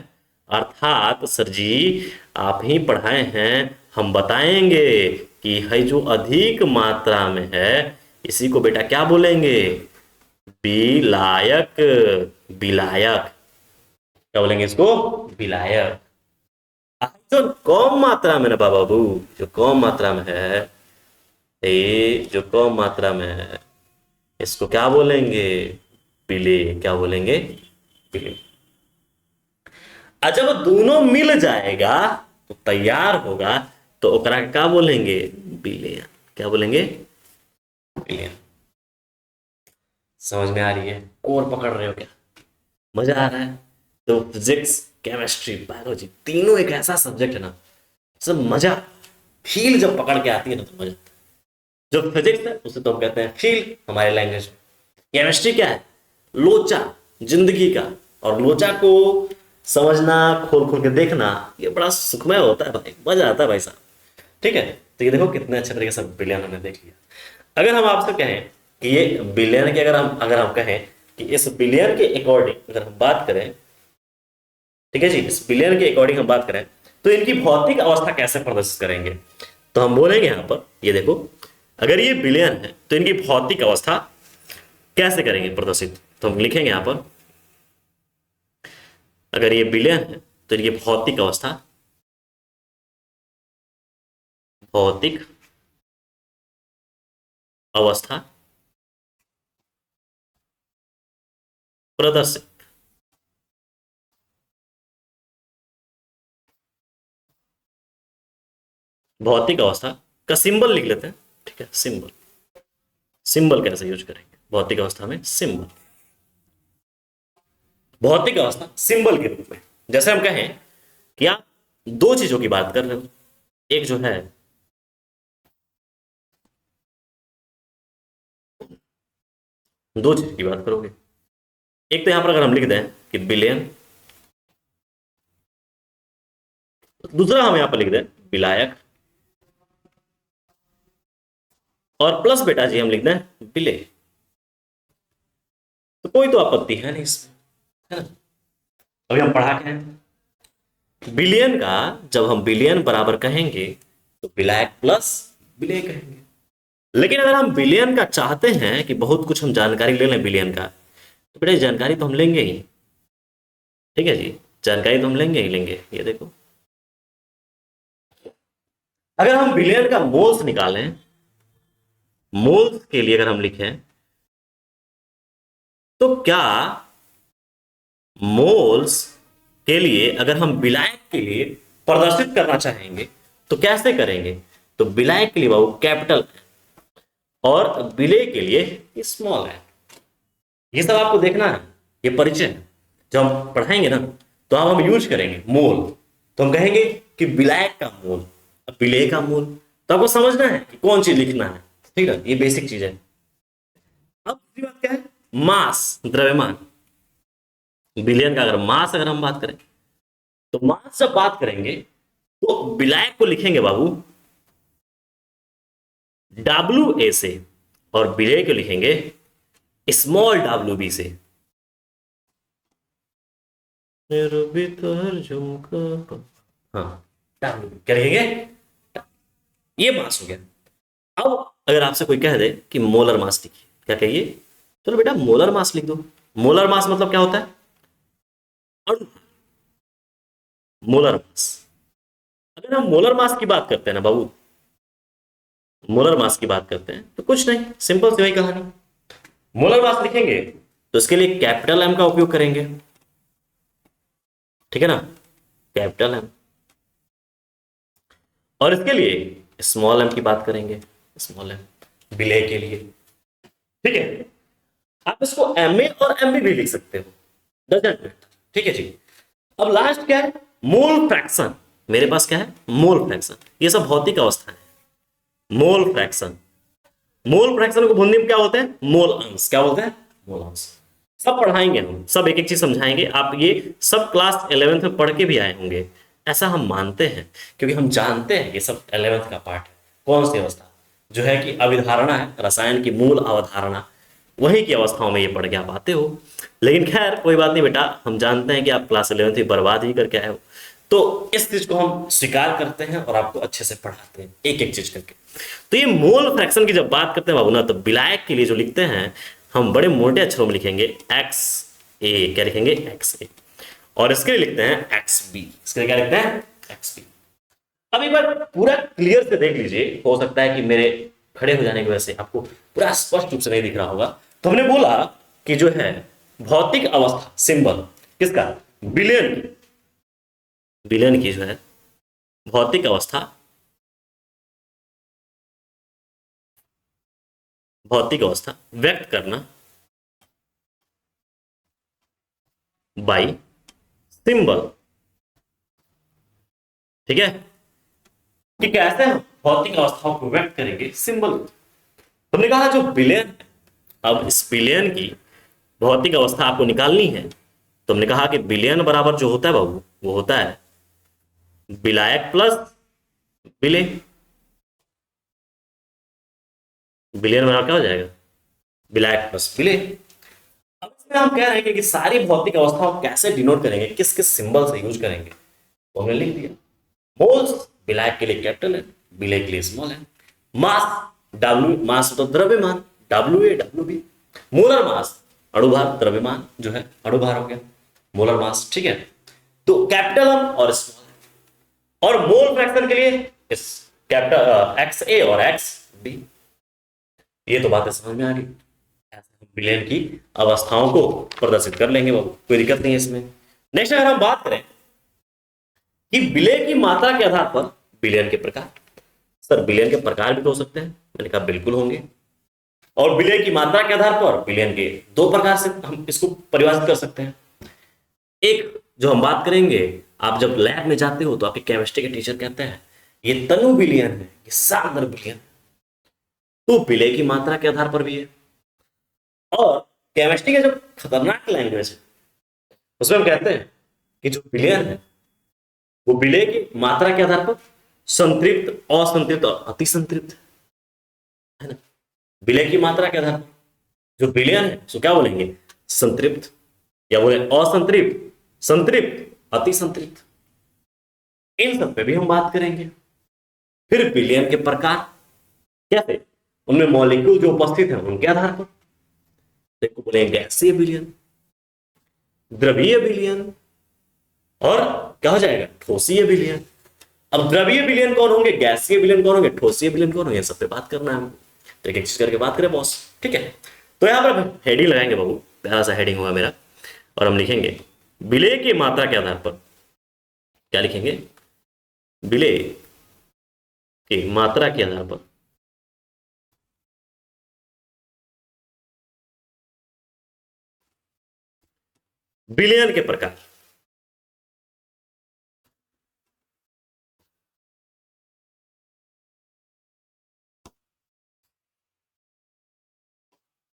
अर्थात सर जी आप ही पढ़ाए हैं, हम बताएंगे कि है जो अधिक मात्रा में है, इसी को बेटा क्या बोलेंगे? विलायक। विलायक क्या बोलेंगे इसको? विलायक। जो कम मात्रा में ना बाबू, जो कम मात्रा में है, ये जो कम मात्रा में है, इसको क्या बोलेंगे? विलेय। क्या बोलेंगे? विलेय। जब दोनों मिल जाएगा तो तैयार होगा, तो ओकरा क्या बोलेंगे? विलयन। क्या बोलेंगे? विलयन। समझ में आ रही है? कोर पकड़ रहे हो क्या? मजा आ रहा है? तो फिजिक्स, केमिस्ट्री, बायोलॉजी तीनों एक ऐसा सब्जेक्ट है ना, सब मजा, फील जब पकड़ के आती है ना तो मजा। जो फिजिक्स है उसे तो हम कहते हैं फील हमारे लैंग्वेज में। केमिस्ट्री क्या है? लोचा जिंदगी का, और लोचा को समझना, खोल खोल के देखना, ये बड़ा सुखमय होता है भाई, मजा आता है भाई साहब, ठीक है। तो ये देखो कितने अच्छे तरीके से विलयन हमने देख लिया। अगर हम आपसे कहें कि ये विलयन के, अगर हम कहें कि इस विलयन के अकॉर्डिंग अगर हम बात करें, ठीक है जी, इस विलयन के अकॉर्डिंग हम बात करें तो इनकी भौतिक अवस्था कैसे प्रदर्शित करेंगे, तो हम बोलेंगे यहां पर, ये देखो अगर ये बिलियन है तो इनकी भौतिक अवस्था कैसे करेंगे प्रदर्शित, तो हम लिखेंगे यहां पर, अगर ये बिलियन है तो इनकी भौतिक अवस्था, भौतिक अवस्था प्रदर्शित, भौतिक अवस्था का सिंबल लिख लेते हैं, ठीक है, सिंबल, सिंबल कैसे यूज करेंगे भौतिक अवस्था में, सिंबल, भौतिक अवस्था सिंबल के रूप में। जैसे हम कहें कि आप दो चीजों की बात कर रहे हो, एक जो है दो चीज की बात करोगे, एक तो यहां पर अगर हम लिख दें कि बिलियन, दूसरा हम यहां पर लिख दें विलायक, और प्लस बेटा जी हम लिख दें बिले, तो कोई तो आपत्ति है नहीं इसमें, है ना। अभी हम पढ़ा के हैं बिलियन का, जब हम बिलियन बराबर कहेंगे तो विलायक प्लस विलेय कहेंगे। लेकिन अगर हम बिलियन का चाहते हैं कि बहुत कुछ हम जानकारी ले लें बिलियन का, तो बेटा जानकारी तो हम लेंगे ही, ठीक है जी, जानकारी तो हम लेंगे ही लेंगे। ये देखो, अगर हम बिलियन का मोल्स निकालें, मोल्स के लिए अगर हम लिखें, तो क्या मोल्स के लिए अगर हम विलायक के लिए प्रदर्शित करना चाहेंगे तो कैसे करेंगे, तो विलायक के लिए बाबू कैपिटल और विलेय के लिए स्मॉल है। ये सब आपको देखना है, ये परिचय है, जब हम पढ़ाएंगे ना तो हम यूज करेंगे मोल, तो हम कहेंगे कि विलायक का मोल, विलेय का मोल, तो आपको समझना है कि कौन चीज लिखना है, ठीक है, ये बेसिक चीज है। अब दूसरी बात क्या है, मास, द्रव्यमान, बिलियन का अगर मास अगर हम बात करें, तो मास जब बात करेंगे तो विलायक को लिखेंगे बाबू WA से, और विलेय को लिखेंगे स्मॉल WB से। हाँ, WB क्या लिखेंगे, ये मास हो गया। अब अगर आपसे कोई कह दे कि मोलर मास लिखिए, क्या कहिए, चलो बेटा मोलर मास लिख दो। मोलर मास मतलब क्या होता है, अणु, मोलर मास। अगर हम मोलर मास की बात करते हैं ना बाबू, मोलर मास की बात करते हैं तो कुछ नहीं, सिंपल सी वही कहानी, मोलर मास लिखेंगे तो इसके लिए कैपिटल M का उपयोग करेंगे, ठीक है ना, कैपिटल M, और इसके लिए स्मॉल m की बात करेंगे, स्मॉल m विलेय के लिए, ठीक है। आप इसको MA और MB भी लिख सकते हो, डजंट मैटर, ठीक है जी। अब लास्ट क्या है, मोल फ्रैक्शन, मेरे पास क्या है, मोल फ्रैक्शन, ये सब भौतिक अवस्था है। मोल फ्रैक्शन, मोल फ्रैक्शन को हिंदी में क्या बोलते हैं, मोल अंश, क्या बोलते हैं, मोल अंश। सब पढ़ाएंगे हम, सब एक एक चीज समझाएंगे, आप ये सब क्लास 11th में पढ़ के भी आए होंगे, ऐसा हम मानते हैं, क्योंकि हम जानते हैं ये सब 11th का पार्ट है। कौन सी अवस्था, जो है कि अभिधारणा है, रसायन की मूल अवधारणा, वहीं की अवस्थाओं में ये पढ़ के आप आते हो। लेकिन खैर कोई बात नहीं बेटा, हम जानते हैं कि आप क्लास 11th ही बर्बाद ही करके आए हो, तो इस चीज को हम स्वीकार करते हैं और आपको अच्छे से पढ़ाते हैं एक एक चीज करके। तो ये मोल फ्रैक्शन की जब बात करते हैं बाबू ना, तो विलायक के लिए जो लिखते हैं हम बड़े मोटे अक्षरों में लिखेंगे XA, क्या लिखेंगे, XA, और इसके लिए लिखते हैं XB, इसके लिए क्या लिखते हैं, XB। अब एक बार पूरा क्लियर से देख लीजिए, हो सकता है कि मेरे खड़े हो जाने की वजह से आपको पूरा स्पष्ट रूप से नहीं दिख रहा होगा। तो हमने बोला कि जो है भौतिक अवस्था सिंबल किसका, बिलियन की, बिलियन की जो है भौतिक अवस्था, भौतिक अवस्था व्यक्त करना बाई सिंबल, ठीक है, कि कैसे हम भौतिक अवस्थाओं को व्यक्त करेंगे सिंबल। हमने कहा जो बिलियन है, अब इस बिलियन की भौतिक अवस्था आपको निकालनी है, तो हमने कहा कि बिलियन बराबर जो होता है बाबू, वो होता है विलायक प्लस विलेय। बिलियन बराबर क्या हो जाएगा, विलायक प्लस विलेय। अब इसमें हम कह रहे हैं कि सारी भौतिक अवस्थाओं कैसे डिनोट करेंगे, किस किस सिंबल से यूज करेंगे, तो हमने लिख दिया। मोल्स विलायक के लिए कैपिटल है, विलेय के लिए स्मॉल है। मास डब्ल्यू मास तो द्रव्यमान, WA, मोलर मास अणुभार, द्रव्यमान जो है अणुभार हो गया, मोलर मास, ठीक है। तो कैपिटल एम और स्मॉल, और मोल फ्रैक्शन के लिए इस कैपिटल XA और XB। ये तो बातें समझ में आ गई। विलयन की अवस्थाओं को प्रदर्शित कर लेंगे बाबू, कोई दिक्कत नहीं है इसमें। नेक्स्ट अगर हम बात करें कि विलय की मात्रा के आधार पर विलयन के प्रकार, सर विलयन के प्रकार भी तो हो सकते हैं, मैंने कहा बिल्कुल होंगे। और विलय की मात्रा के आधार पर विलयन के दो प्रकार से हम इसको परिभाषित कर सकते हैं। एक जो हम बात करेंगे, आप जब लैब में जाते हो तो आपके केमिस्ट्री के टीचर कहते हैं ये तनु विलयन है, ये सांद्र विलयन, तो विलय की मात्रा के आधार पर भी है। और केमिस्ट्री का जो खतरनाक लैंग्वेज है उसमें हम कहते हैं कि जो विलयन है वो विलय की मात्रा के आधार पर संतृप्त, असंतृप्त और अतिसंतृप्त है ना। विलय की मात्रा के आधार पर जो विलयन है उसको क्या बोलेंगे, संतृप्त, या बोले असंतृप्त, संतृप्त, अतिसंतृप्त, इन सब पे भी हम बात करेंगे। फिर विलयन के प्रकार कैसे, उनमें मॉलिक्यूल जो उपस्थित है उनके आधार पर, देखो बोलेंगे गैसीय विलयन, द्रवीय विलयन, और क्या हो जाएगा, ठोसीय विलयन। अब द्रवीय विलयन कौन होंगे, गैसीय विलयन कौन होंगे, ठोसीय विलयन कौन होंगे, सब पे बात करना है हमको, तो एक एक चीज करके बात करें बॉस, ठीक है। तो यहां पर हेडिंग लगाएंगे बाबू, प्यारा सा हेडिंग होगा मेरा, और हम लिखेंगे विलय की मात्रा के आधार पर, क्या लिखेंगे, विलय की मात्रा के आधार पर विलयन के प्रकार।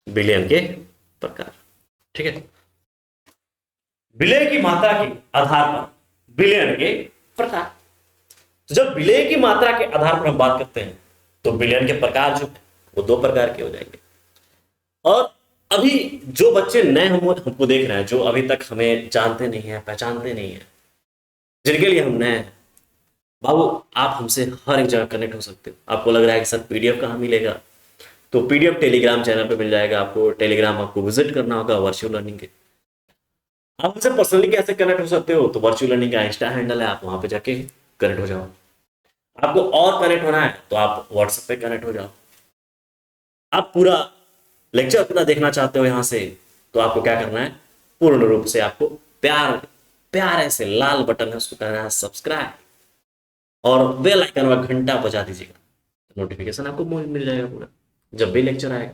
विलयन के प्रकार, ठीक है। विलय की मात्रा के आधार पर विलयन के प्रकार। तो जब विलय की मात्रा के आधार पर हम बात करते हैं तो विलयन के प्रकार जो है वो दो प्रकार के हो जाएंगे। और अभी जो बच्चे नए हमको देख रहे हैं, जो अभी तक हमें जानते नहीं है, पहचानते नहीं है, जिनके लिए हम नए हैं, बाबू आप हमसे हर एक जगह कनेक्ट हो सकते हो। आपको लग रहा है कि सर पीडीएफ कहाँ मिलेगा, तो पीडीएफ टेलीग्राम चैनल पे मिल जाएगा आपको। टेलीग्राम आपको विजिट करना होगा वर्चुअल लर्निंग के। आप हमसे पर्सनली कैसे कनेक्ट हो सकते हो, तो वर्चुअल लर्निंग का इंस्टा हैंडल है, आप वहां पे जाके कनेक्ट हो जाओ। आपको और कनेक्ट होना है तो आप व्हाट्सएप पे कनेक्ट हो जाओ। आप पूरा लेक्चर अपना देखना चाहते हो यहाँ से, तो आपको क्या करना है, पूर्ण रूप से आपको प्यारे से लाल बटन है उसको करना है सब्सक्राइब, और बेल आइकन व घंटा बजा दीजिएगा, नोटिफिकेशन आपको मिल जाएगा पूरा जब भी लेक्चर आएगा।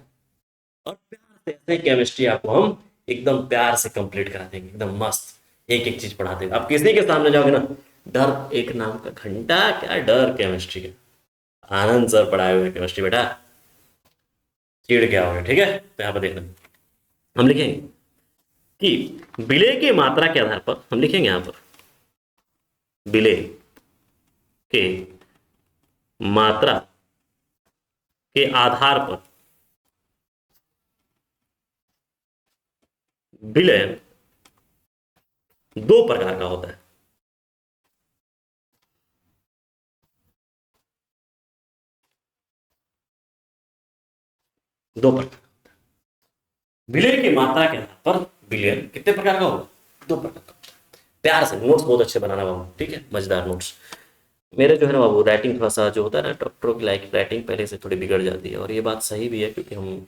और प्यार से ऐसे केमिस्ट्री आपको हम एकदम प्यार से कंप्लीट करा देंगे, एकदम मस्त, एक एक चीज पढ़ा देंगे। आप किसी के सामने जाओगे ना, डर एक नाम का घंटा, क्या डर केमिस्ट्री का, आनंद सर पढ़ाए हुए केमिस्ट्री बेटा, चिड़ क्या होगा, ठीक है। तो यहाँ पर देखना, हम लिखेंगे कि विलय की मात्रा के आधार पर, हम लिखेंगे यहां पर विलय के मात्रा के आधार पर विलयन दो प्रकार का होता है। दो प्रकार, विलय की मात्रा के आधार पर विलयन कितने प्रकार का होगा, दो प्रकार का। प्यार से नोट्स बहुत अच्छे बनाना बाबू, ठीक है, मजेदार नोट्स। मेरे जो है ना बाबू राइटिंग थोड़ा सा जो होता है ना, डॉक्टरों की लाइक राइटिंग पहले से थोड़ी बिगड़ जाती है, और ये बात सही भी है, क्योंकि हम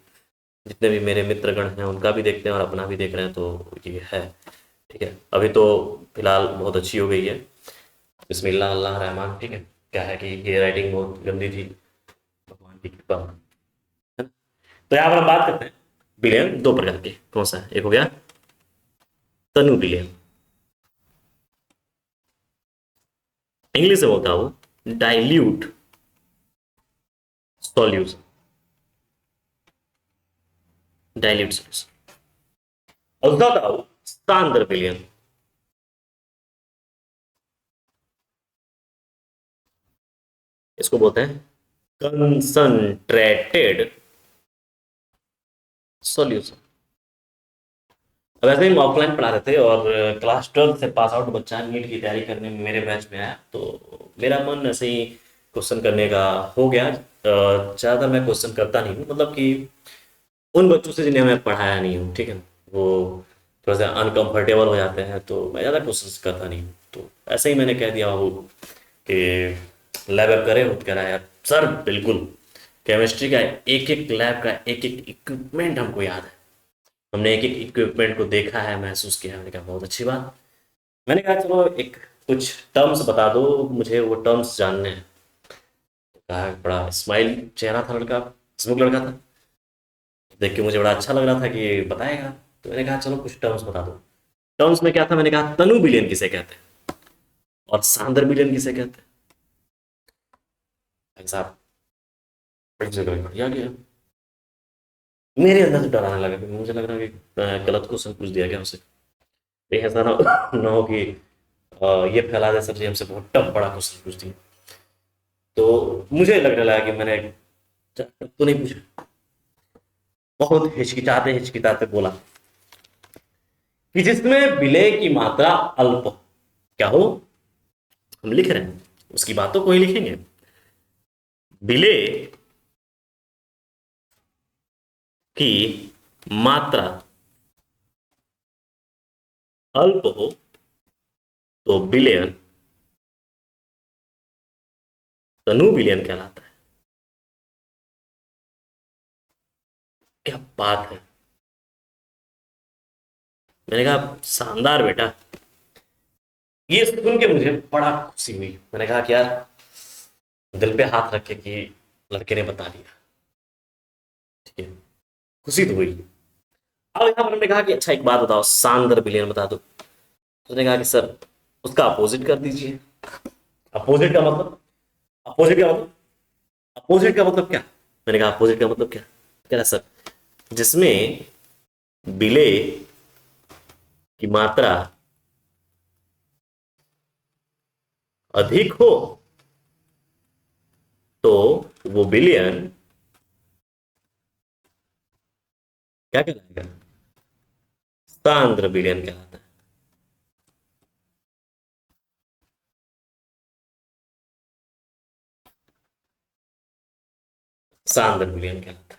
जितने भी मेरे मित्रगण हैं उनका भी देखते हैं और अपना भी देख रहे हैं, तो ये है, ठीक है। अभी तो फिलहाल बहुत अच्छी हो गई है, बिस्मिल्लाह अल्लाह रहमान, ठीक है। क्या है कि ये राइटिंग बहुत गंदी थी, भगवान की कृपा, है ना। तो यहाँ पर हम बात करते हैं विलयन दो प्रकार के, कौन सा है, एक हो गया तनु विलयन, इंग्लिश में होता है वो डाइल्यूट सॉल्यूशन, डाइल्यूट सॉल्यूशन। और दूसरा था वो सांद्र विलयन, इसको बोलते हैं कंसंट्रेटेड सॉल्यूशन। अब ऐसे ही हम ऑफलाइन पढ़ा रहे थे, और क्लास 12 से पास आउट बच्चा नीट की तैयारी करने में मेरे बैच में आया, तो मेरा मन ऐसे ही क्वेश्चन करने का हो गया। ज़्यादा मैं क्वेश्चन करता नहीं हूँ, मतलब कि उन बच्चों से जिन्हें मैं पढ़ाया नहीं हूँ, ठीक है, वो थोड़ा सा अनकंफर्टेबल हो जाते हैं, तो मैं ज़्यादा क्वेश्चन करता नहीं हूँ। तो ऐसे ही मैंने कह दिया वो कि लैब वैब करे, वो कह रहा है यार सर बिल्कुल, केमिस्ट्री का एक एक लैब का एक एक इक्विपमेंट हमको याद है, हमने एक एक इक्विपमेंट को देखा है, महसूस किया है। मैंने कहा बहुत अच्छी बात। मैंने कहा चलो एक कुछ टर्म्स बता दो, मुझे वो टर्म्स जानने हैं। कहा बड़ा स्माइल चेहरा था लड़का, स्मुक लड़का था, देख के मुझे बड़ा अच्छा लग रहा था कि बताएगा। तो मैंने कहा चलो कुछ टर्म्स बता दो। टर्म्स में क्या था, मैंने कहा तनु विलियन किसे कहते हैं और सांद्र विलियन किसे कहते हैं। भाई साहब एक जगह बढ़िया गया, मेरे अंदर से डर आने लगा, क्योंकि मुझे लग रहा है कि गलत क्वेश्चन पूछ दिया गया उसे। कहीं ऐसा ना ना हो कि ये फैला दे सर जी हमसे बहुत टफ बड़ा क्वेश्चन पूछ दिया। तो मुझे लगने लगा कि मैंने तो नहीं पूछा। बहुत हिचकिचाते हिचकिचाते बोला कि जिसमें विलय की मात्रा अल्प हो। क्या हो, हम लिख रहे हैं उसकी बातों को ही लिखेंगे। विलय की मात्रा अल्प हो तो विलयन तनु विलयन कहलाता है। क्या बात है, मैंने कहा शानदार बेटा। ये सुन के मुझे बड़ा खुशी हुई। मैंने कहा कि यार दिल पे हाथ रख के कि लड़के ने बता दिया, ठीक है, खुशी तो हुई। अब यहाँ पर हमने कहा कि अच्छा एक बात बताओ, सांद्र विलयन बता दो। उसने कहा कि सर उसका अपोजिट कर दीजिए। अपोजिट का मतलब, अपोजिट का मतलब, अपोजिट का मतलब क्या? मैंने कहा अपोजिट का मतलब क्या? कह रहा सर जिसमें विलय की मात्रा अधिक हो तो वो विलयन क्या कहलाएगा? सांद्र विलयन कहलाता है। सांद्र विलयन कहलाता है।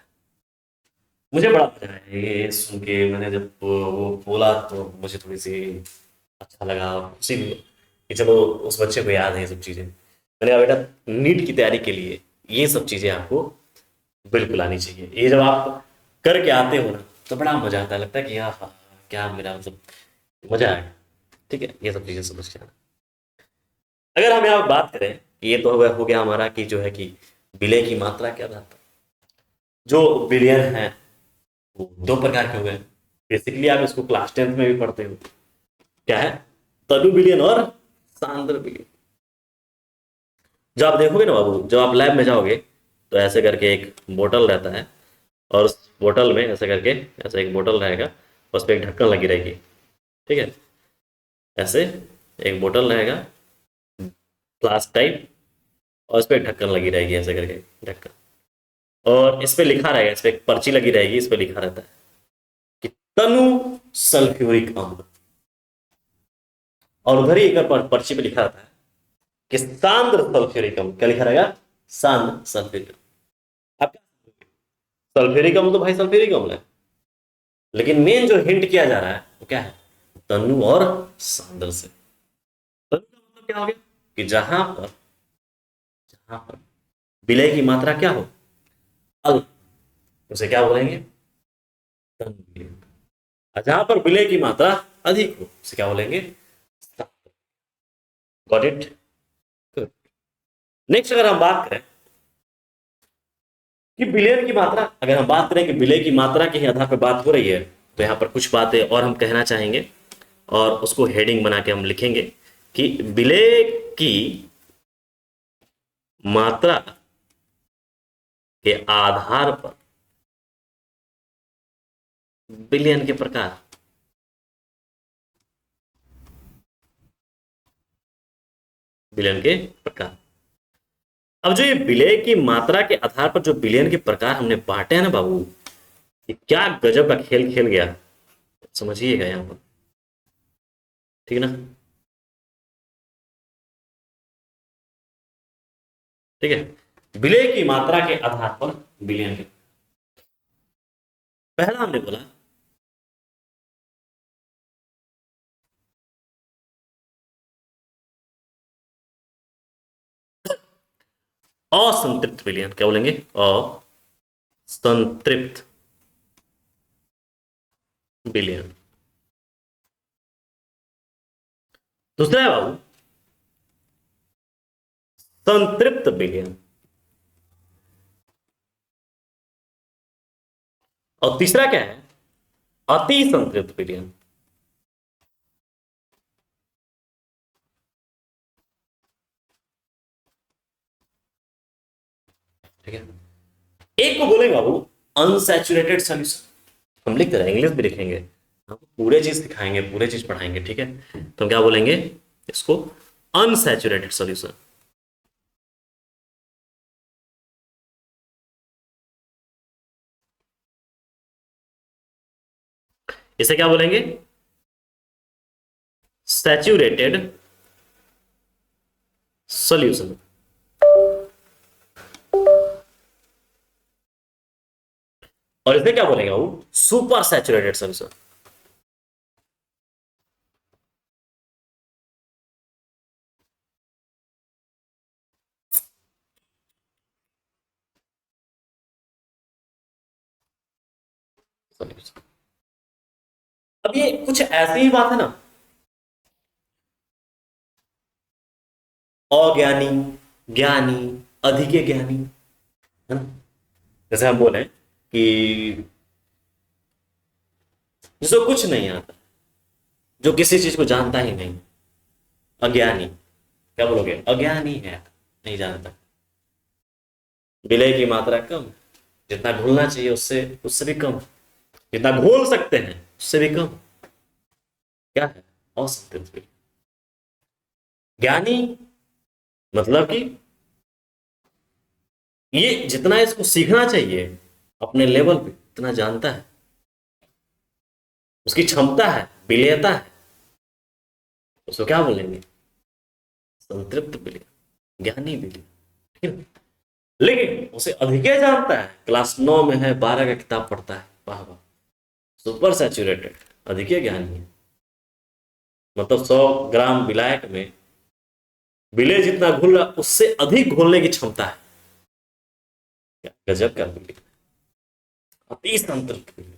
मुझे बड़ा मजा आया ये सुन के। मैंने जब वो बोला तो मुझे थोड़ी सी अच्छा लगा, खुशी हुई कि चलो उस बच्चे को याद है ये सब चीजें। मैंने कहा बेटा नीट की तैयारी के लिए ये सब चीजें आपको बिल्कुल आनी चाहिए। ये जब आप करके आते हो ना तो बड़ा मजा आता है, लगता है कि हाँ हाँ क्या मेरा मतलब मजा आएगा। ठीक है, ये सब चीजें समझ के आना। अगर हम यहाँ बात करें कि ये तो हो गया हमारा कि जो है कि विलय की मात्रा क्या था। जो विलयन है वो दो प्रकार के हो गए। बेसिकली आप इसको क्लास 10th में भी पढ़ते हो। क्या है? तनु विलयन और सांद्र विलयन। जब आप देखोगे ना बाबू, जब आप लैब में जाओगे तो ऐसे करके एक बोतल रहता है, और उस बोतल में ऐसे करके, ऐसे एक बोतल रहेगा, उस पर एक ढक्कन लगी रहेगी। ठीक है, ऐसे एक बोतल रहेगा फ्लास्क टाइप, और उस पर एक ढक्कन लगी रहेगी ऐसे करके, ढक्कन। और इस पे लिखा रहेगा, इस पे एक पर्ची लगी रहेगी, इस पे लिखा रहता है कि तनु सल्फ्यूरिक अम्ल। और उधर ही एक पर्ची पे लिखा रहता है कि सांद्र सल्फ्यूरिक अम्ल। क्या लिखा रहेगा? सांद्र सल्फ्यूरिक अम्ल। अब सल्फ्यूरिक अम्ल तो भाई सल्फ्यूरिक अम्ल है, लेकिन मेन जो हिंट किया जा रहा है वो क्या है? तनु और सांद्र से। तनु का मतलब क्या हो गया? कि जहां पर विलय की मात्रा क्या हो? अल्प, उसे क्या बोलेंगे? तनु विलय। और जहां पर विलय की मात्रा अधिक हो उसे क्या बोलेंगे? Got it? नेक्स्ट अगर हम बात करें कि विलयन की मात्रा, अगर हम बात करें कि विलय की मात्रा के ही आधार पर बात हो रही है, तो यहाँ पर कुछ बातें और हम कहना चाहेंगे, और उसको हेडिंग बना के हम लिखेंगे कि विलय की मात्रा के आधार पर विलयन के प्रकार। विलयन के प्रकार। अब जो ये विलय की मात्रा के आधार पर जो विलयन के प्रकार हमने बांटे हैं ना बाबू, ये क्या गजब का खेल खेल गया, समझिएगा यहाँ पर। ठीक है ना? ठीक है, विलय की मात्रा के आधार पर विलयन लिखते हैं। पहला हमने बोला असंतृप्त विलयन, क्या बोलेंगे, असंतृप्त विलयन। दूसरा है बाबू संतृप्त विलयन, और तीसरा क्या है, अति संतृप्त विलयन। ठीक है, एक को बोलेंगे बाबू अनसैचुरेटेड सॉल्यूशन, हम लिखते रहे, इंग्लिश भी लिखेंगे, आपको पूरे चीज सिखाएंगे, पूरे चीज पढ़ाएंगे, ठीक है। तो हम क्या बोलेंगे इसको, अनसैचुरेटेड सॉल्यूशन। इसे क्या बोलेंगे, सैचुरेटेड सॉल्यूशन। और इसे क्या बोलेंगे वो, सुपर सैचुरेटेड सॉल्यूशन। अब ये कुछ ऐसी ही बात है ना, अज्ञानी, ज्ञानी, अधिक ज्ञानी, है ना। जैसे हम बोले कि जिसको कुछ नहीं आता, जो किसी चीज को जानता ही नहीं, अज्ञानी, क्या बोलोगे, अज्ञानी है, नहीं जानता। विलय की मात्रा कम, जितना घुलना चाहिए उससे उससे भी कम, जितना घोल सकते हैं उससे भी कम, क्या है, असंतृप्त विलय। ज्ञानी मतलब कि ये जितना इसको सीखना चाहिए अपने लेवल पे इतना जानता है, उसकी क्षमता है, विलयता है, उसको क्या बोलेंगे, संतृप्त विलय, ज्ञानी विलय, ठीक है। लेकिन उसे अधिक जानता है, क्लास 9 में है, 12 का किताब पढ़ता है, वाह वाह, सुपर सैचुरेटेड, अधिक ज्ञानी है, मतलब 100 ग्राम विलायक में विलय जितना घुल रहा उससे अधिक घोलने की क्षमता है, क्या गजब का विलय, अति संतृप्त विलय।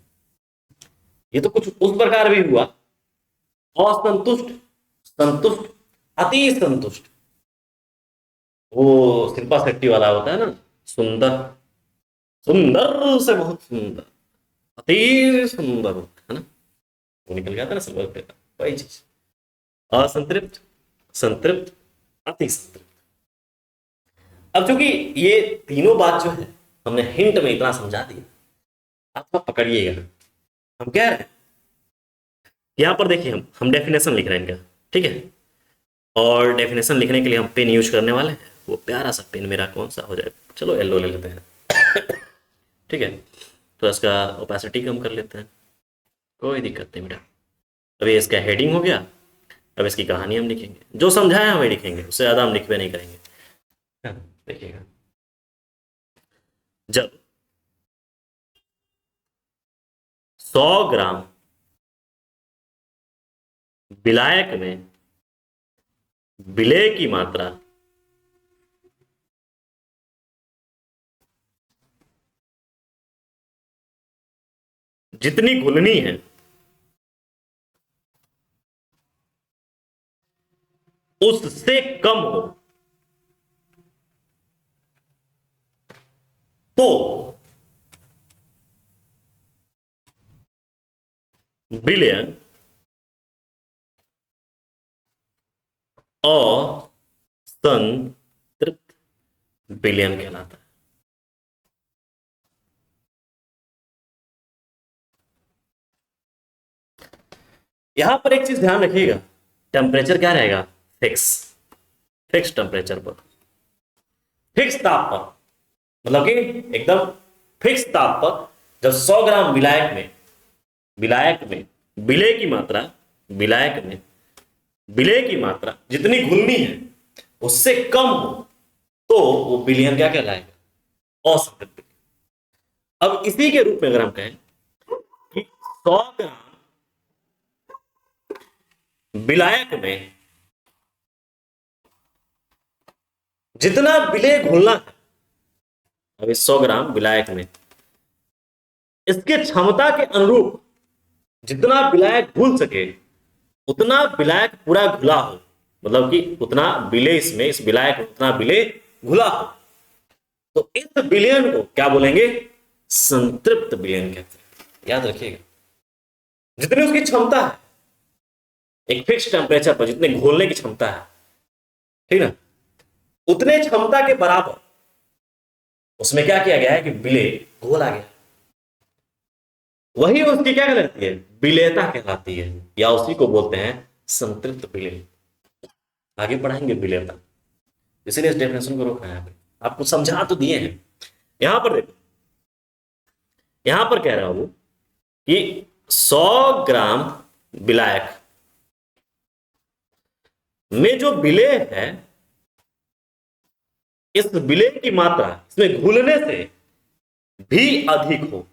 ये तो कुछ उस प्रकार भी हुआ, असंतुष्ट, संतुष्ट, अति संतुष्ट। वो शिल्पा शेट्टी वाला होता है ना, सुंदर, सुंदर से बहुत सुंदर, अति सुंदर, है ना, वो निकल गया था ना सिल्वर पे, वही चीज, असंतृप्त, संतृप्त, अति संतृप्त। अब चूंकि ये तीनों बात जो है हमने हिंट में इतना समझा दिया, आप थोड़ा पकड़िएगा। हम क्या है, यहां पर देखिए हम डेफिनेशन लिख रहे हैं इनका, ठीक है। और डेफिनेशन लिखने के लिए हम पेन यूज करने वाले हैं, वो प्यारा सा पेन मेरा कौन सा हो जाए, चलो येलो ले लेते हैं, ठीक है। तो इसका ओपेसिटी कम कर लेते हैं, कोई दिक्कत नहीं बेटा। अभी इसका हेडिंग हो गया, अब इसकी कहानी हम लिखेंगे, जो समझाया हमें लिखेंगे, उससे ज़्यादा हम लिखवे नहीं करेंगे। हाँ, देखिएगा, जब 100 ग्राम विलायक में विलय की मात्रा जितनी घुलनी है उससे कम हो तो विलयन असंतृप्त विलयन कहलाता है। यहां पर एक चीज ध्यान रखिएगा, टेम्परेचर क्या रहेगा, फिक्स, फिक्स टेम्परेचर पर, फिक्स ताप पर, मतलब कि एकदम फिक्स ताप पर। जब 100 ग्राम विलायक में विलय की मात्रा, विलायक में विलय की मात्रा जितनी घुलनी है उससे कम हो तो वो बिलियन क्या कहलाएगा? असंतृप्त बिलियन। अब इसी के रूप में अगर हम कहें कि 100 ग्राम विलायक में जितना विलेय घोलना है, अब इस 100 ग्राम विलायक में इसके क्षमता के अनुरूप जितना विलायक घुल सके उतना विलायक पूरा घुला हो, मतलब कि उतना विलेय इसमें, इस विलायक में उतना विलेय घुला हो, तो इस विलयन को क्या बोलेंगे? संतृप्त विलयन कहते हैं। याद रखिएगा, जितनी उसकी क्षमता है, एक फिक्स टेम्परेचर पर जितने घोलने की क्षमता है, ठीक ना, उतने क्षमता के बराबर उसमें क्या किया गया है कि विलेय घोला गया, वही उसकी क्या कहलाती है? विलेयता कहलाती है, या उसी को बोलते हैं संतृप्त विलेय। आगे बढ़ाएंगे विलेयता, इसीलिए इस डेफिनेशन को रोका है यहाँ पे, आपको समझा तो दिए हैं। यहां पर देखो, यहां पर कह रहा हूं कि 100 ग्राम विलायक में जो विलेय है, इस विलेय की मात्रा इसमें घुलने से भी अधिक हो,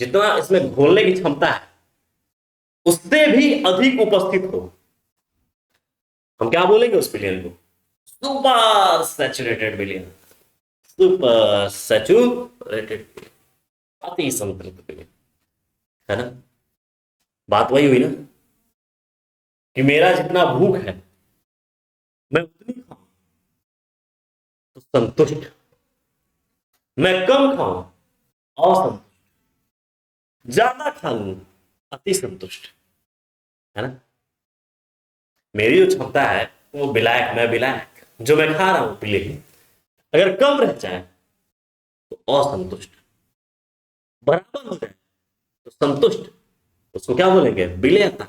जितना इसमें घोलने की क्षमता है उससे भी अधिक उपस्थित हो, हम क्या बोलेंगे उस विलयन को? सुपर सैचुरेटेड विलयन। सुपर सैचुरेटेड, अति संतृप्त विलयन, है ना? बात वही हुई ना कि मेरा जितना भूख है मैं उतनी खाऊं तो संतुष्ट, मैं कम खाऊं असंतुष्ट, ज्यादा खा लूं अति संतुष्ट, है ना? मेरी जो क्षमता है वो विलायक, मैं विलायक जो मैं खा रहा हूं पीले, अगर कम रह जाए तो असंतुष्ट, बराबर हो जाए तो संतुष्ट, उसको क्या बोलेंगे? विलेयता।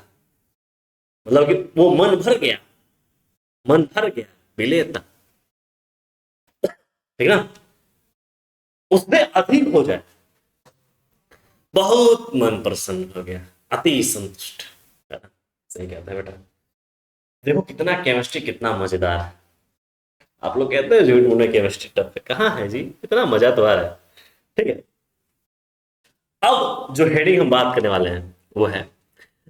मतलब कि वो मन भर गया, मन भर गया, विलेयता, ठीक ना? उससे अधिक हो जाए, बहुत मन प्रसन्न हो गया, अति संतुष्ट, है ना? सही कहता है बेटा। देखो कितना केमिस्ट्री कितना मजेदार है। आप लोग कहते हैं झूठ मूठ में केमिस्ट्री टफ है, कहाँ है जी, इतना मजा तो आ रहा है। ठीक है, अब जो हेडिंग हम बात करने वाले हैं वो है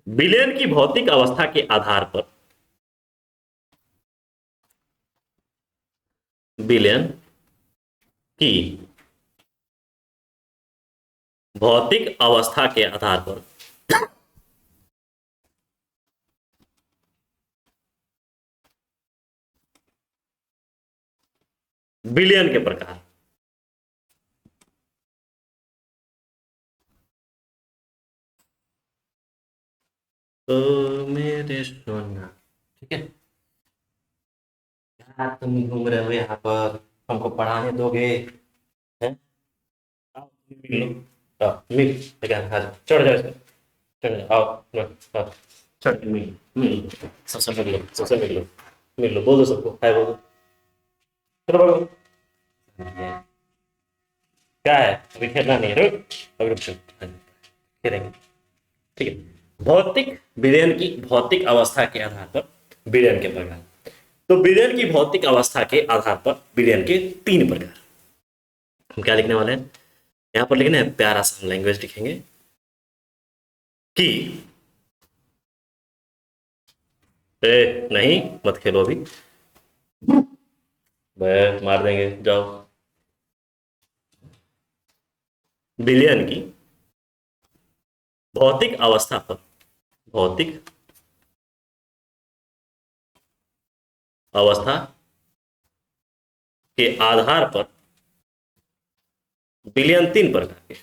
विलयन की भौतिक अवस्था के आधार पर, विलयन की भौतिक अवस्था के आधार पर विलयन के प्रकार। तो मेरे सोना, ठीक है, क्या तुम घूम रहे हो यहाँ पर, हमको पढ़ाने दोगे? हैं? आओ, मिल लो, आओ, मिल, ठीक है, आ जाओ, चढ़ जाओ इस पे, चढ़ जाओ, आओ, लो, आओ, चढ़ के मिल लो, सबसे मिल लो, सबसे मिल लो, बोल दो सबको, हाय बोल दो, चलो बोलो। क्या है, अभी खेलना नहीं है, रुक, अभी रुक, चलो खेलेंगे, ठीक है। भौतिक विलयन की भौतिक अवस्था के आधार पर विलयन के प्रकार। तो विलयन की भौतिक अवस्था के आधार पर विलयन के 3 प्रकार। हम क्या लिखने वाले हैं यहां पर? लिखना है प्यारा सा लैंग्वेज लिखेंगे कि नहीं मत खेलो अभी, मार देंगे, जाओ। विलयन की भौतिक अवस्था पर, भौतिक अवस्था के आधार पर विलयन 3 प्रकार के।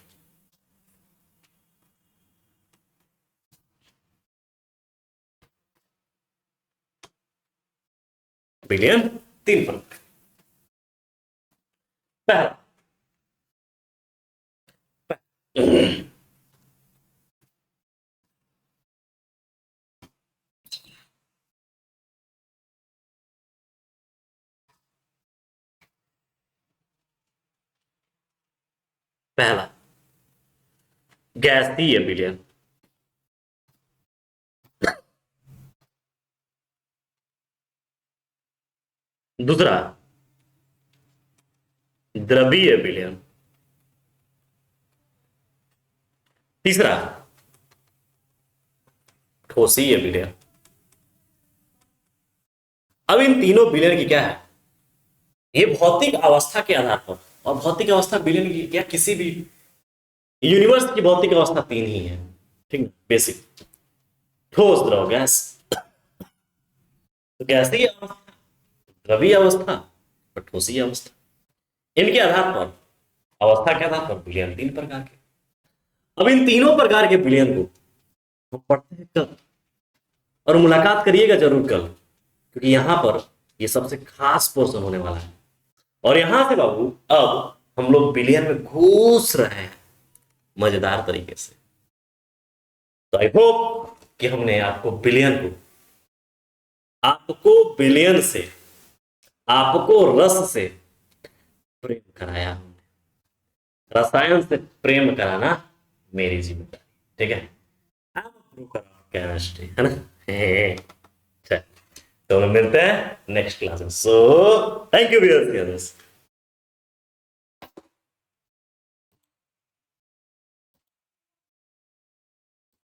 विलयन 3 प्रकार। पहला, पहला गैसीय विलयन। दूसरा द्रवीय विलयन। तीसरा ठोसीय विलयन। अब इन तीनों विलयन की क्या है, ये भौतिक अवस्था के आधार पर, और भौतिक अवस्था विलयन की क्या, किसी भी यूनिवर्स की भौतिक अवस्था तीन ही है, ठीक है, बेसिक, ठोस, द्रव, गैस। तो गैसीय अवस्था, द्रवीय अवस्था और ठोसीय अवस्था, इनके आधार पर, अवस्था के आधार पर विलयन तीन प्रकार के। अब इन तीनों प्रकार के विलयन को हम पढ़ते हैं कल, और मुलाकात करिएगा जरूर कल, क्योंकि यहां पर ये सबसे खास पोर्शन होने वाला है। और यहां से बाबू अब हम लोग विलयन में घुस रहे हैं मजेदार तरीके से। तो आई होप कि हमने आपको विलयन को, आपको विलयन से, आपको रस से प्रेम कराया। रसायन से प्रेम कराना मेरी जिम्मेदारी, ठीक है। केमिस्ट्री है ना। चल, तो मिलते हैं नेक्स्ट क्लास में। So thank you.